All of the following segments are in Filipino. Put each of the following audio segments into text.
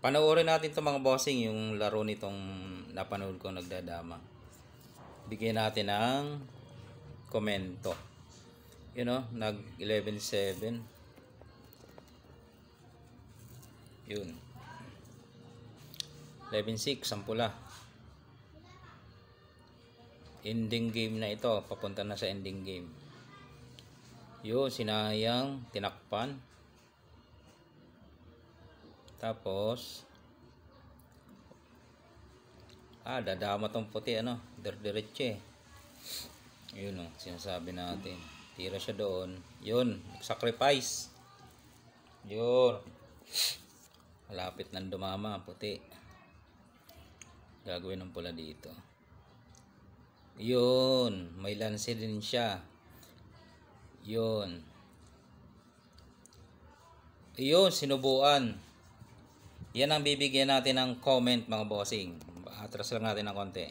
Panoorin natin itong mga bossing, yung laro nitong napanood ko nagdadama. Bigyan natin ng komento. Yun o, nag 11-7. Yun. 11-6 ang pula. Ending game na ito. Papunta na sa ending game. Yun, sinayang tinakpan. Tapos dadama tong puti, diretso. Yun o, sinasabi natin. Tira siya doon. Yun, sacrifice. Yun. Malapit nang dumama, puti. Gagawin ng pula dito. Yun, may lanse din siya. Yun. Yun, sinubuan. Yan ang bibigyan natin ng comment, mga bossing. Atras lang natin ng konti.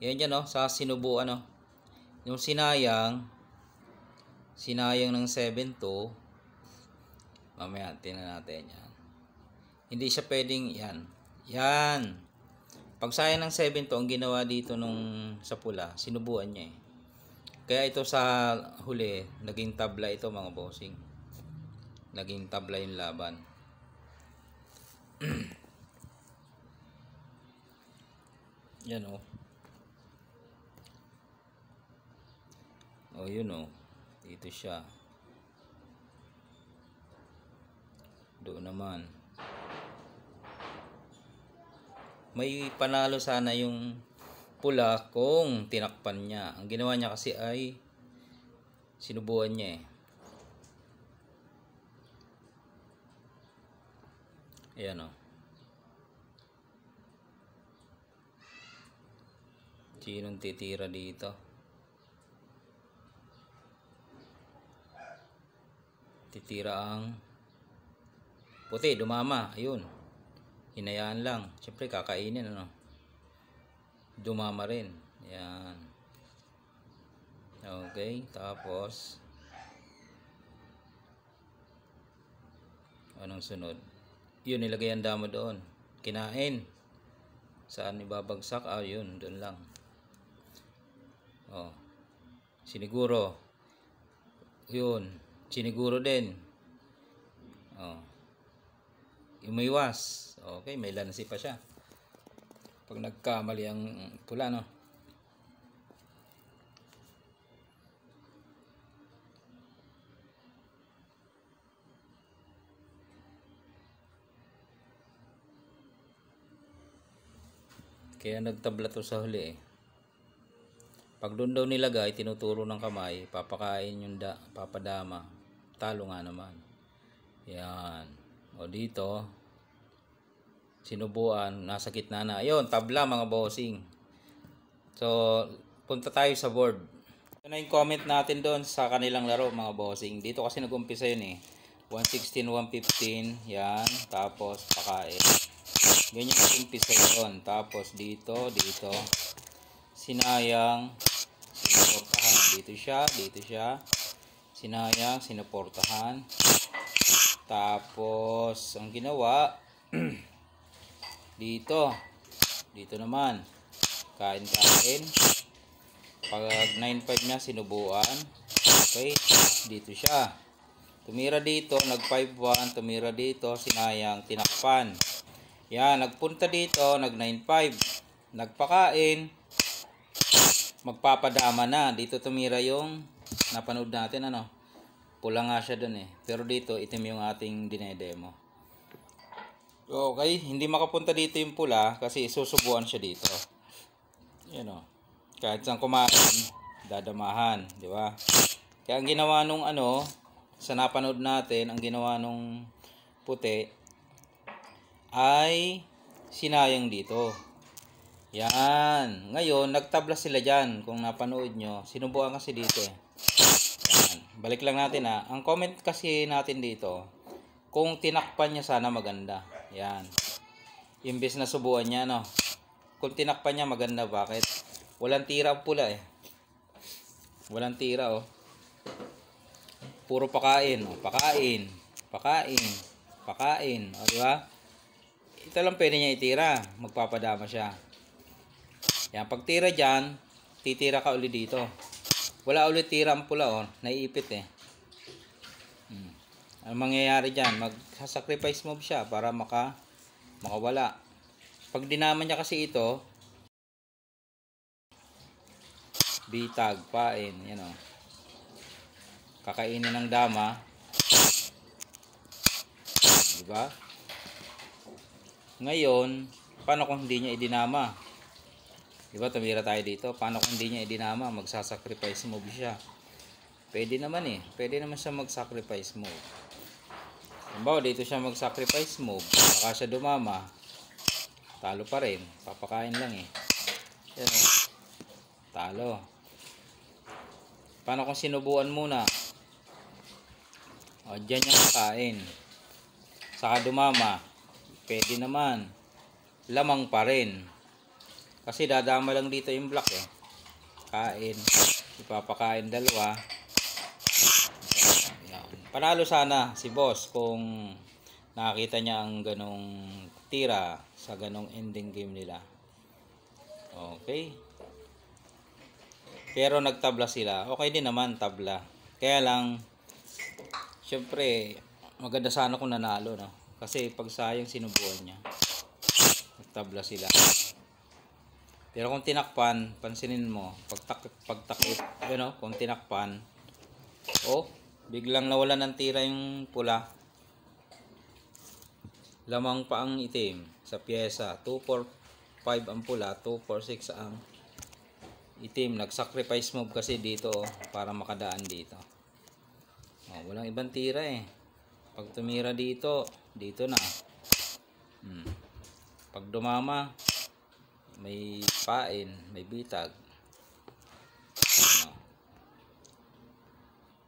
Yan yan, sa sinubuan, yung sinayang ng 7-2. Mamaya tingnan natin yan. Hindi siya pwedeng yan. Pag sayang ng 7-2, ang ginawa dito nung sa pula, sinubuan niya. Kaya ito sa huli, naging tabla ito, mga bossing. Naging tabla yung laban. Yan yun dito siya. Doon naman may panalo sana yung pula kung tinakpan niya. Ang ginawa niya kasi ay sinubuan niya. Ayan sinong titira dito? Titira ang puti, dumama. Ayun, hinayaan lang. Siyempre kakainin, dumama rin. Yan. Okay, tapos anong sunod? Yun, nilagay ang damo doon. Kinain. Saan ibabagsak? Yun, doon lang. Siniguro. Yun, siniguro din. Umiwas. Okay, may lansi pa siya. Pag nagkamali ang pula, Kaya nagtabla to sa huli. Pag doon daw nilagay, tinuturo ng kamay, papakain yung papadama. Talo nga naman. Yan. Dito, sinubuan, nasa gitna na. Ayun, tabla, mga bossing. So, punta tayo sa board. Ito na yung comment natin doon sa kanilang laro, mga bossing. Dito kasi nag-umpisa yun 116, 115. Yan. Tapos, pakain. Ganyan nag-umpisa yun. Tapos, dito. Sinayang, sinuportahan. Dito siya. Sinayang, sinuportahan. Tapos, ang ginawa, dito naman, kain. Pag 9-5 niya, sinubuan. Okay, dito siya. Tumira dito, nag 5-1, tumira dito, sinayang, tinakpan. Yan, nagpunta dito, nag 9-5, nagpakain, magpapadama na. Dito tumira yung napanood natin, pula nga siya dun pero dito itim yung ating dinedemo. Okay, hindi makapunta dito yung pula kasi susubuan siya dito. Yan kahit saan kumain, dadamahan, di ba? Kaya ang ginawa nung sa napanood natin, ang ginawa nung puti ay sinayang dito. Yan. Ngayon, nagtabla sila dyan. Kung napanood nyo, sinubuan kasi dito Yan. Balik lang natin Ang comment kasi natin dito, kung tinakpan niya sana maganda. Yan. Imbes na subuan niya, kung tinakpan niya maganda, bakit? Walang tira ang pula Walang tira, Puro pakain, Pakain. Di ba? ito lang pwede niya itira. Magpapadama siya. Yan, pag tira dyan, titira ka ulit dito. Wala ulit tira ang pula, oh. Naiipit eh. Ang mangyayari dyan, mag-sacrifice move siya para makawala. Pag dinama niya kasi ito, bitag, pain, yan o. Kakainin ng dama. Diba? Ngayon, paano kung hindi niya idinama? Diba, tumira tayo dito. Paano kung hindi niya idinama? Magsasacrifice move siya. Pwede naman eh. Pwede naman siya mag-sacrifice move. Halimbawa, dito siya mag-sacrifice move. Saka siya dumama. Talo pa rin. Papakain lang eh. Yan. Talo. Paano kung sinubuan muna? O, dyan yung kain. Saka dumama. Pwede naman. Lamang pa rin. Kasi dadama lang dito yung block eh. Kain. Ipapakain dalawa. Panalo sana si boss kung nakakita niya ang ganong tira sa ganong ending game nila. Okay. Pero nagtabla sila. Okay din naman tabla. Kaya lang, syempre, maganda sana kung nanalo, no? Kasi pag sayang sinubuan niya. Nagtabla sila. Pero kung tinakpan, pansinin mo, pagtakip, you know, kung tinakpan, oh, biglang nawala ng tira yung pula. Lamang pa ang itim sa pyesa. 2, 4, 5 ang pula, 2, 4, 6 ang itim. Nag-sacrifice move kasi dito para makadaan dito. Oh, walang ibang tira eh. Pag tumira dito, dito na. Pag dumama, may pain, may bitag. Ano?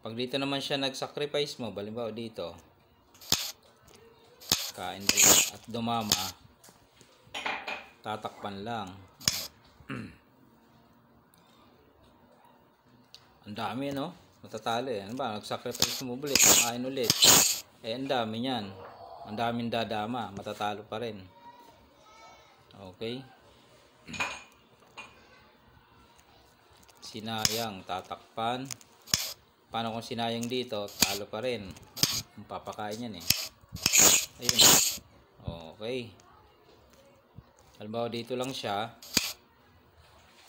Pag dito naman siya nag-sacrifice mo, halimbawa dito, kain dalawa at dumama, tatakpan lang. Ang dami, no? Matatalo eh. Ano ba? Nag-sacrifice mo ulit, kain ulit. Eh, ang dami niyan. Ang daming dadama, matatalo pa rin. Okay? Sinayang, tatakpan. Paano kung sinayang dito, talo pa rin. Papakain yan eh. Ayun. Okay. Halimbawa dito lang siya.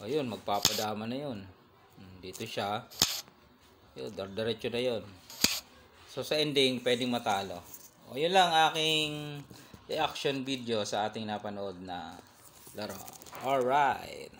Ayun, magpapadama na yun. Dito siya. Yun, diretso na yun. So sa ending, pwedeng matalo. O yun lang aking reaction video sa ating napanood na laro. Alright.